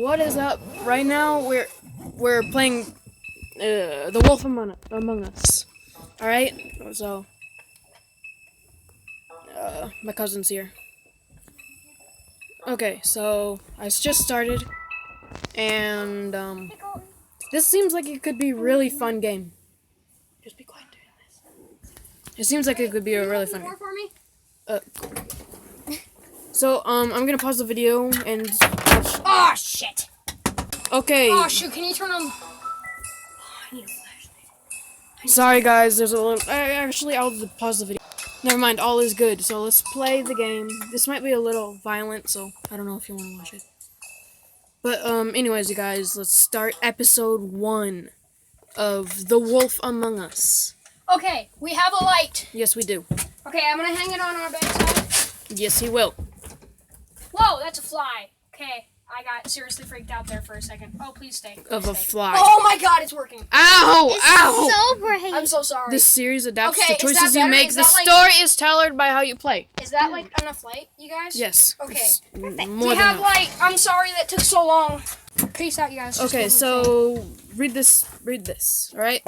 What is up? Right now we're playing The Wolf Among Us. All right. So my cousin's here. Okay, so I just started, and this seems like it could be a really fun game. Just be quiet during this. It seems like it could be a really fun game. For me? So I'm gonna pause the video and. Oh shit! Okay. Oh shoot! Can you turn on? Oh, I need a flashlight. Sorry guys, there's a little. Actually, I'll pause the video. Never mind, all is good. So let's play the game. This might be a little violent, so I don't know if you want to watch it. But anyways, you guys, let's start episode 1 of The Wolf Among Us. Okay, we have a light. Yes, we do. Okay, I'm gonna hang it on our bedside. Yes, he will. Whoa, that's a fly. Okay, I got seriously freaked out there for a second. Oh, please stay. Please Of a stay. fly. Oh my god, it's working. Ow! Ow! So brave. I'm so sorry. This series adapts Okay, to is choices that you better? make. Is The that like- story is tailored by how you play. Is that like enough light, you guys? Yes. Okay. It's Perfect. more We than have enough. light. I'm sorry that took so long. Peace out, you guys. Just Okay, one so read this. Read this. All right.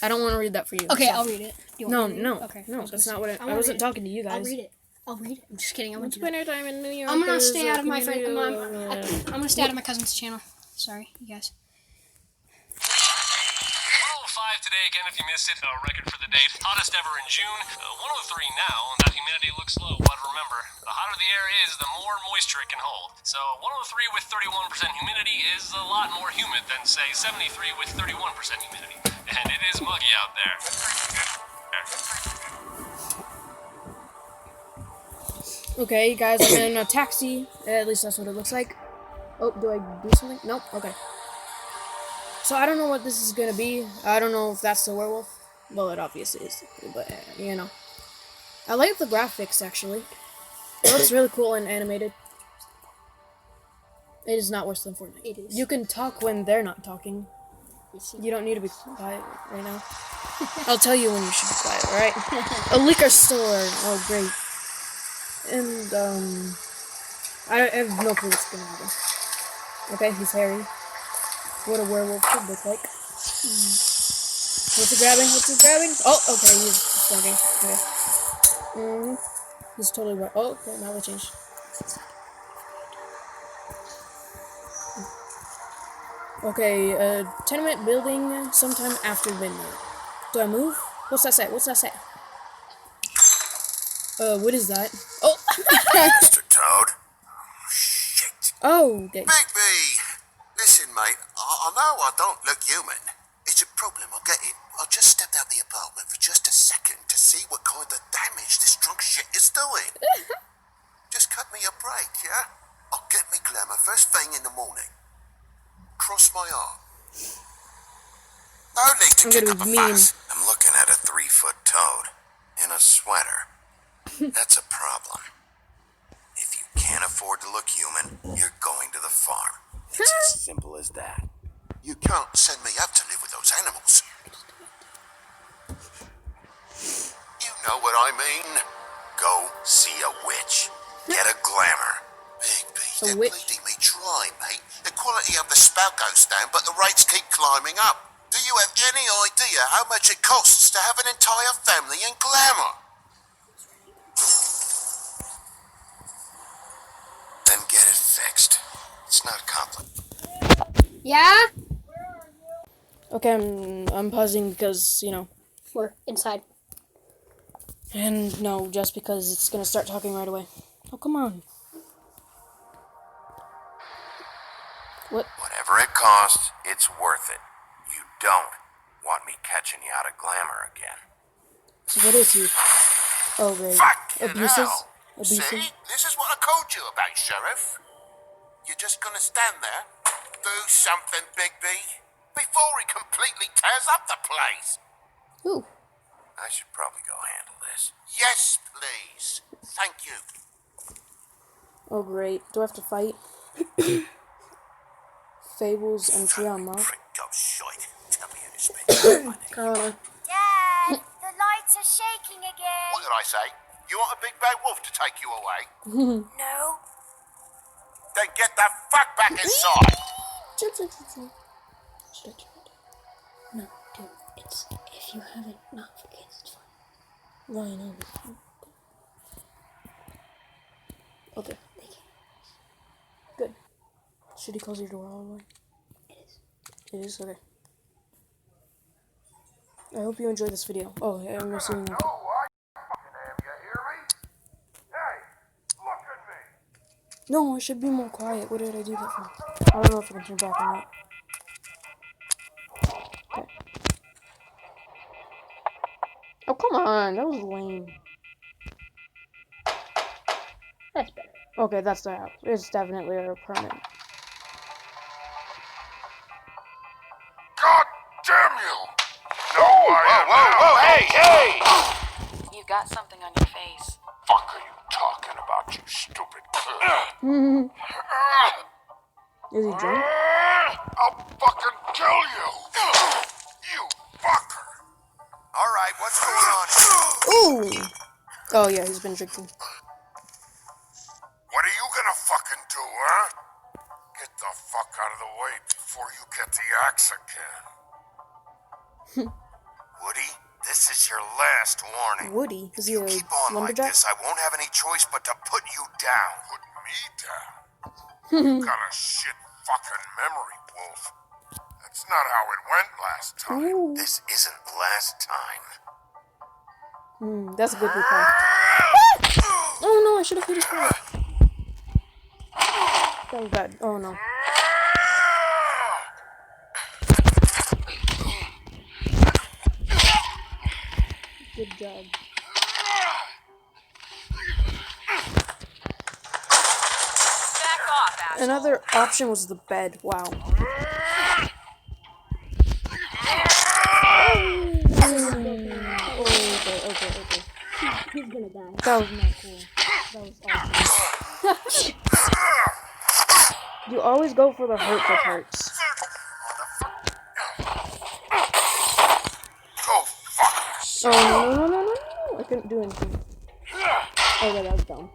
I don't want to read that for you. thing. Okay, so- I'll read it. Do you No, want me to read no, it? Okay. no. was That's gonna not what say- I wanna wasn't read talking to you it. guys. I'll read it. I'll read it. I'm just kidding. I want It's you to. winter time in New York. I'm gonna There's stay out of my friend. community- I'm gonna stay out of my cousin's channel. Sorry, you guys. 105 today, again, if you missed it, a record for the date. Hottest ever in June. 103 now, and that humidity looks low. But remember, the hotter the air is, the more moisture it can hold. So 103 with 31% humidity is a lot more humid than, say, 73 with 31% humidity. And it is muggy out there. Okay, guys, I'm in a taxi. At least that's what it looks like. Oh, do I do something? Nope. Okay. So I don't know what this is gonna be. I don't know if that's the werewolf. Well, it obviously is. But you know, I like the graphics actually. It looks really cool and animated. It is not worse than Fortnite. It is. You can talk when they're not talking. You don't need to be quiet right now. I'll tell you when you should be quiet. All right. A liquor store. Oh, great. And I have no clue what's gonna happen. Okay, he's hairy. What a werewolf should look like. What's he grabbing? What's he grabbing? Oh, okay, he's smoking. Okay. He's totally right. Oh, okay, now they changed. Okay, tenement building sometime after midnight. Do I move? What's that say? What's that say? What is that? Oh! Mr. Toad? Shit. Oh, okay. Bigby! Listen, mate, I know I don't look human. It's a problem, I get it. I just stepped out the apartment for just a second to see what kind of damage this drunk shit is doing. Just cut me a break, yeah? I'll get me glamour first thing in the morning. Cross my arm. No need to I'm kick gonna up a be mean. fuss. I'm looking at a 3-foot toad in a sweater. That's a problem. If you can't afford to look human, you're going to the farm. It's as simple as that. You can't send me up to live with those animals. You know what I mean. Go see a witch. Get a glamour. Bigby, A they're witch? bleeding me dry, mate. The quality of the spout goes down, but the rates keep climbing up. Do you have any idea how much it costs to have an entire family in glamour? Then get it fixed. It's not complicated. Yeah, Okay, I'm pausing because, you know, we're inside. and no, just because it's gonna start talking right away. Oh, come on. What? Whatever it costs, it's worth it. You don't want me catching you out of glamour again. What is he? Oh, right. Fucking Abuses? hell. Abuses? See? This is what I called you about, Sheriff. You're just gonna stand there, do something, Bigby, before he completely tears up the place. Ooh. I should probably go handle this. Yes, please. Thank you. Oh, great. Do I have to fight? Fables and Tiamat. Prick of shite. Tell me how to spend Carla. Dad, the lights are shaking again. What did I say? You want a big bad wolf to take you away? No. then get the fuck back inside. Should I try it? No, dude, it's if you have enough kids, it's fine. Why not? Okay. They can't. Good. Should he close your door all the way? It is. It is? Okay. I hope you enjoyed this video. Oh, yeah, I'm assuming. Okay. Oh, I fucking am, you hear me? Hey, look at me. No, I should be more quiet. What did I do that for? I don't know if I can turn back or not. Okay. Oh, come on. That was lame. That's better. Okay, that's the house. It's definitely our apartment. God damn you! No, whoa, hey! You got something on your face. Fuck are you talking about, you stupid kid? Is he drunk? I'll fucking kill you! You fucker! Alright, what's going on? Ooh! Oh, yeah, he's been drinking. What are you gonna fucking do, huh? Get the fuck out of the way before you get the axe again. Woody, this is your last warning. Woody? Is he You a keep on like lumberjack? this, I won't have any choice but to put you down. Put me down? You got a shit fucking memory, Wolf. That's not how it went last time. Ooh. This isn't last time. That's a good reply. Oh no, I should have hit his head. That was bad. Oh no. Good job. Back off, asshole. Another option was the bed. Wow. Okay. He's gonna die. That was not cool. That was awesome. You always go for the hurtful parts. Go fuck yourself. Oh no. I couldn't do anything. Oh yeah, that was dumb.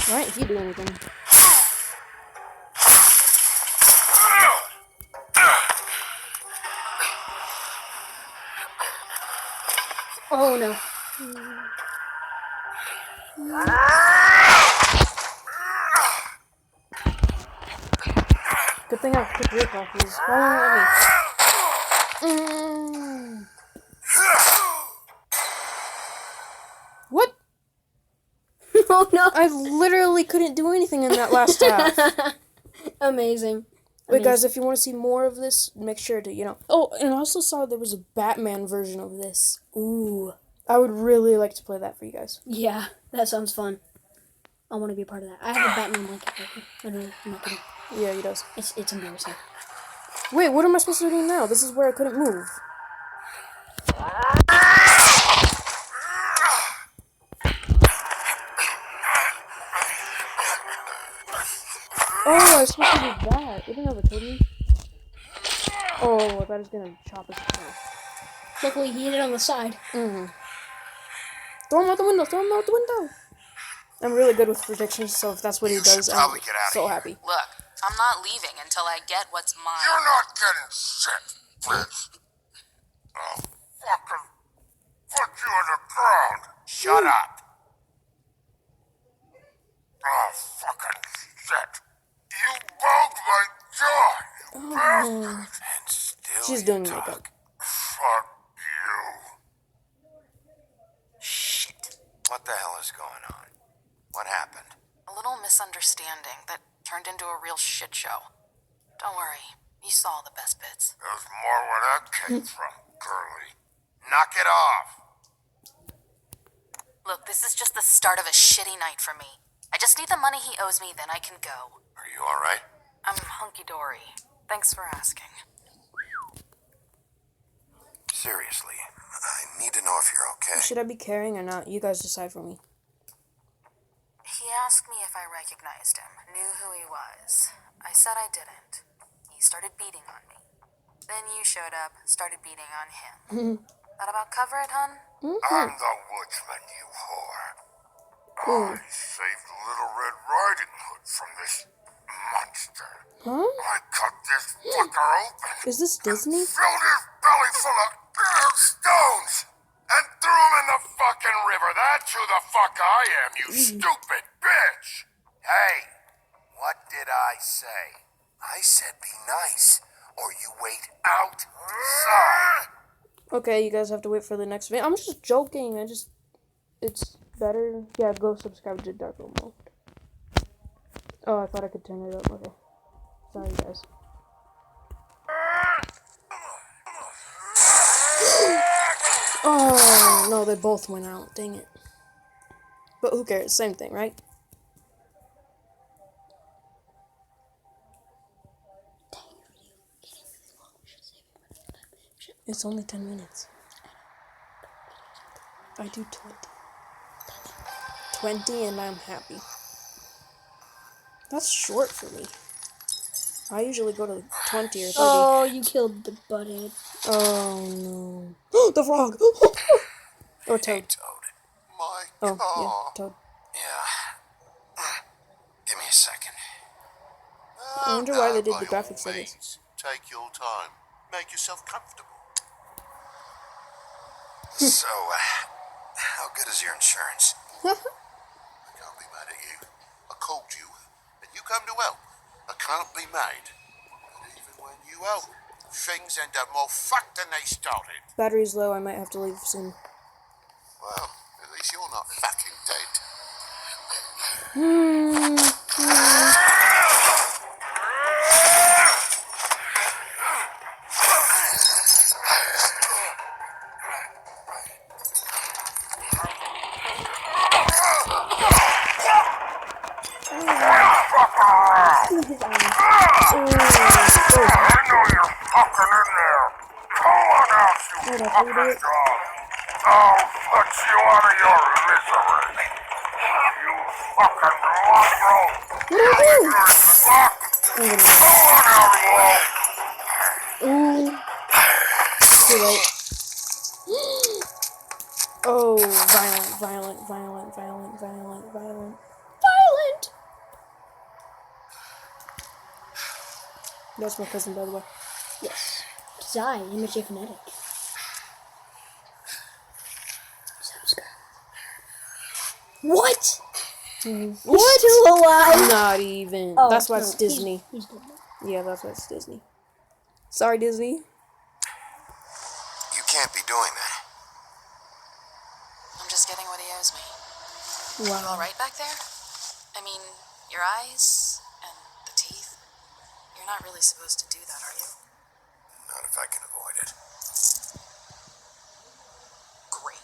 Why didn't he do anything? Oh no. Good thing I took your coffees. Why won't it let me? What? Oh no. I literally couldn't do anything in that last half. Amazing. Wait, guys, if you want to see more of this, make sure to, Oh, and I also saw there was a Batman version of this. Ooh. I would really like to play that for you guys. Yeah, that sounds fun. I want to be a part of that. I have a Batman blanket. Literally, I'm not kidding. Yeah, he does. It's embarrassing. Wait, what am I supposed to do now? This is where I couldn't move. Oh, I was supposed to do that. You didn't ever told me. Oh, I thought he was gonna chop his head. Luckily, he hit it on the side. Throw him out the window. I'm really good with predictions, so if that's what he You should does, I'm probably get out of so here. happy. Look, I'm not leaving until I get what's mine. You're not getting shit, bitch. I'll fucking put you on the ground. Shut up. Oh, fucking shit. You broke my jaw, you bastard. And still She's you doing talk. makeup. Fuck you. Shit. What the hell is going on? What happened? A little misunderstanding that turned into a real shit show. Don't worry, you saw the best bits. There's more where that came from, girlie. Knock it off. Look, this is just the start of a shitty night for me. I just need the money he owes me, then I can go. Are you alright? I'm hunky-dory. Thanks for asking. Seriously, I need to know if you're okay. Should I be carrying or not? You guys decide for me. He asked me if I recognized him, knew who he was. I said I didn't. He started beating on me. Then you showed up, started beating on him. That about cover it, hun? I'm the woodsman, you whore. Ooh. I saved Little Red Riding Hood from this monster. Huh? I cut this fucker open, Is this Disney? filled his belly full of stones, and threw him in the fucking river. That's who the fuck I am, you stupid bitch. Hey, what did I say? I said be nice, or you wait outside. Okay, you guys have to wait for the next video. I'm just joking. It's better. Yeah, go subscribe to Dark Room Mode. Oh, I thought I could turn it up. Okay. Sorry, guys. Oh, no, they both went out. Dang it. But who cares? Same thing, right? It's only 10 minutes. I do 20. 20 and I'm happy. That's short for me. I usually go to 20 or 30. Oh, you killed the butthead. Oh no. The frog! Or Toad. Toad. My Oh, God. yeah, Toad. Yeah. Give me a second. I wonder why they did by the graphics all like this. means, take your time. Make yourself comfortable. So, how good is your insurance? I can't be mad at you. I called you, and you come to help. I can't be mad. But even when you help, things end up more fucked than they started. Battery's low, I might have to leave soon. Well, at least you're not fucking dead. I know you're fucking in there. Come on out, you Hold up, fucking hold it. dog. I'll put you out of your misery. You fucking mongrel. You're fuck. Come on out, you. Ooh. Too late. Oh, violent. Violent! That's my cousin, by the way. Yes. Zai, image of Kinetic. Subscribe. What? What? Still alive? Not even. Oh, That's why no, it's Disney. He's dead. Yeah, that's why it's Disney. Sorry, Disney. You can't be doing that. I'm just getting what he owes me. You Wow. all right back there? I mean, your eyes and the teeth. You're not really supposed to do that, are you? Not if I can avoid it. Great.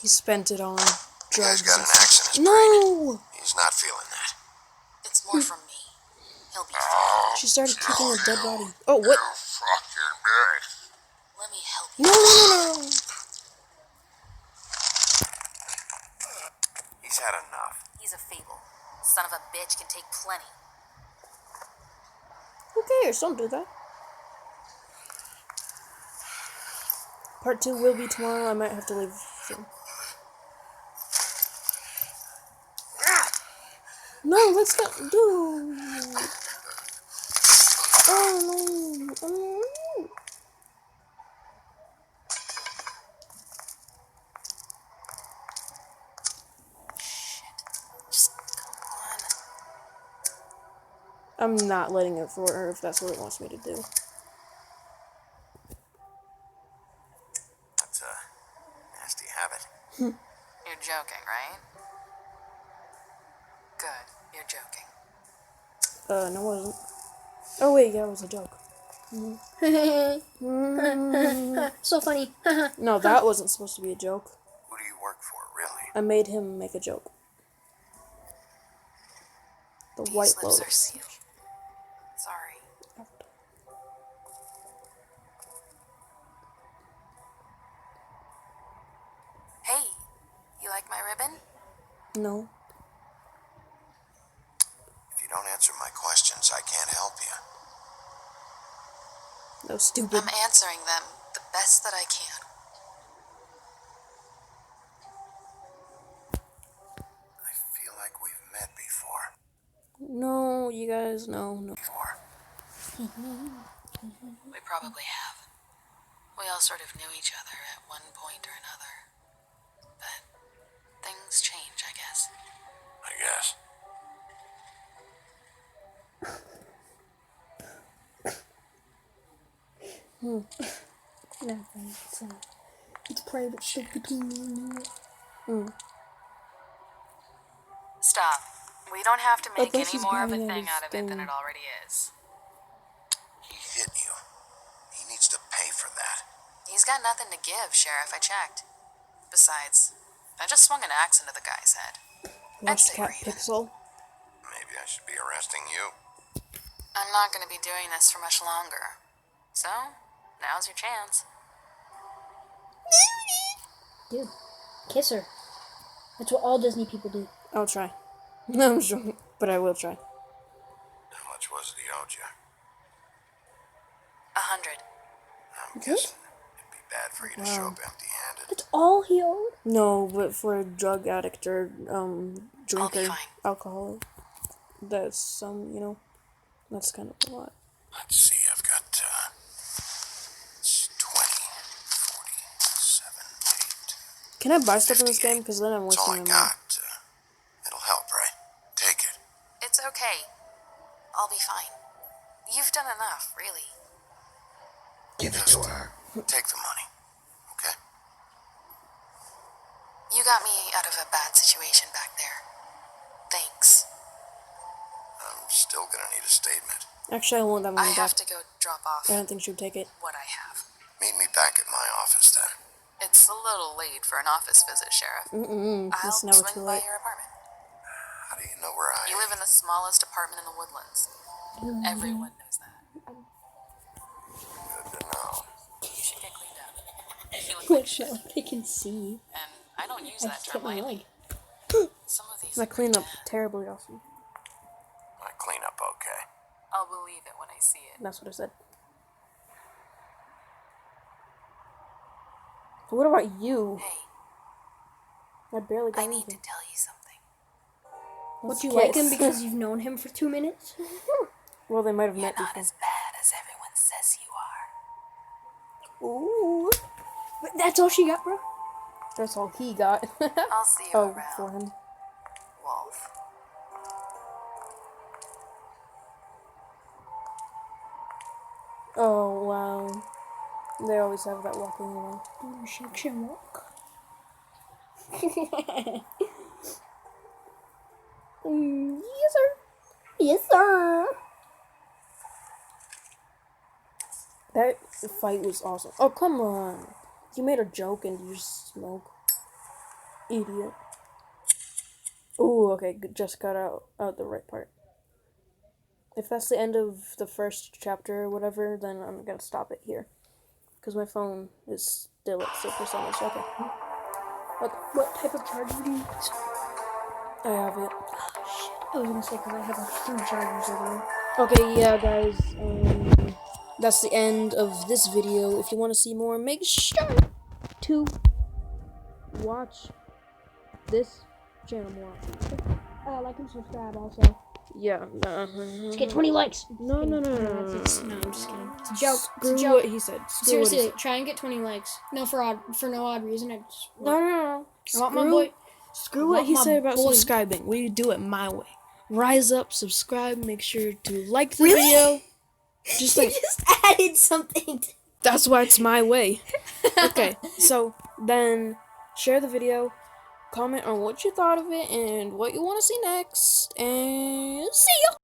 He spent it on The guy's drugs. got an and stuff. axe in his brain. No! He's not feeling that. It's more from me. He'll be fine. She started kicking a dead body. Oh, what? Fucking bitch. Let me help you. No! He's had enough. He's a fable. Son of a bitch can take plenty. Who cares? Don't do that. Part 2 will be tomorrow. I might have to leave soon. No, let's not do. Oh no! Oh. Just come on. I'm not letting it for her if that's what it wants me to do. That's a nasty habit. You're joking, right? Good. You're joking. No, it wasn't. Oh wait, yeah, it was a joke. So funny. No, that wasn't supposed to be a joke. Who do you work for, really? I made him make a joke. The These White lips Lotus. are sealed. Sorry. Hey, you like my ribbon? No. If you don't answer my questions, I can't help you. So stupid. I'm answering them the best that I can. I feel like we've met before. No, you guys, no. We probably have. We all sort of knew each other at one point or another. But things change, I guess. I guess. It's private stuff between me and you. Stop. We don't have to make least any he's more of a getting at thing his out of it than thing. it already is. He hit you. He needs to pay for that. He's got nothing to give, Sheriff. I checked. Besides, I just swung an axe into the guy's head. I'd Watched say Cat we're even. Pixel. Maybe I should be arresting you. I'm not going to be doing this for much longer. So, now's your chance. Dude, kiss her. That's what all Disney people do. I'll try. No, I'm sure, but I will try. How much was it he owed you? 100. I'm guessing it'd be bad for you to show up empty-handed. That's all he owed? No, but for a drug addict or drinker, fine. alcoholic, that's that's kind of a lot. Let's see, I've got, it's 20, 40, 7, 8. Can I buy stuff in this game? Because then I'm That's all wasting I my money. got. It'll help, right? Take it. It's okay. I'll be fine. You've done enough, really. Give it to her. Take the money, okay? You got me out of a bad situation back there. Thanks. I'm still gonna need a statement. Actually, I want that I money have back. to go drop off I don't think she would take it. what I have. Meet me back at my office then. It's a little late for an office visit, Sheriff. I'll It's never too swing by late. your apartment. How do you know where I You am? live in the smallest apartment in the Woodlands. Everyone knows that. Good to know. You should get cleaned up. You look What like shit, shall they can see? and I don't use I that just hit term my lightly. leg. Some of these My are pretty cleanup bad. terribly awesome. My cleanup okay. I'll believe it when I see it. That's what I said. What about you? Hey, I barely got I need to anything. tell you something. What, Let's you like him kiss. because you've known him for 2 minutes? Well, they might have You're met not before. as bad as everyone says you are. Ooh. But that's all she got, bro? That's all he got. I'll see you Oh, around, for him. Wolf. Oh, wow. They always have that walking around. Do the shake and walk. Yes, sir. Yes, sir. That fight was awesome. Oh, come on. You made a joke and you just smoke. Idiot. Ooh, okay, just got out the right part. If that's the end of the first chapter or whatever, then I'm gonna stop it here. Because my phone is still at 6%. Okay. What type of charger do you use? I have it. I was gonna say, because I have like 3 chargers over there. Okay, yeah, guys. That's the end of this video. If you want to see more, make sure to watch this channel more. Like and subscribe also. Yeah. Let's get 20 likes. No. No, I'm just kidding. It's a joke. Screw It's a joke. what he said. Screw what he Seriously, said. try and get 20 likes. No, for no odd reason. I just No. I want my boy. Screw what he my said about boy. subscribing. We do it my way. Rise up, subscribe, make sure to like the video. Just like just added something. that's why it's my way. Okay, so then share the video, comment on what you thought of it and what you want to see next, and see ya.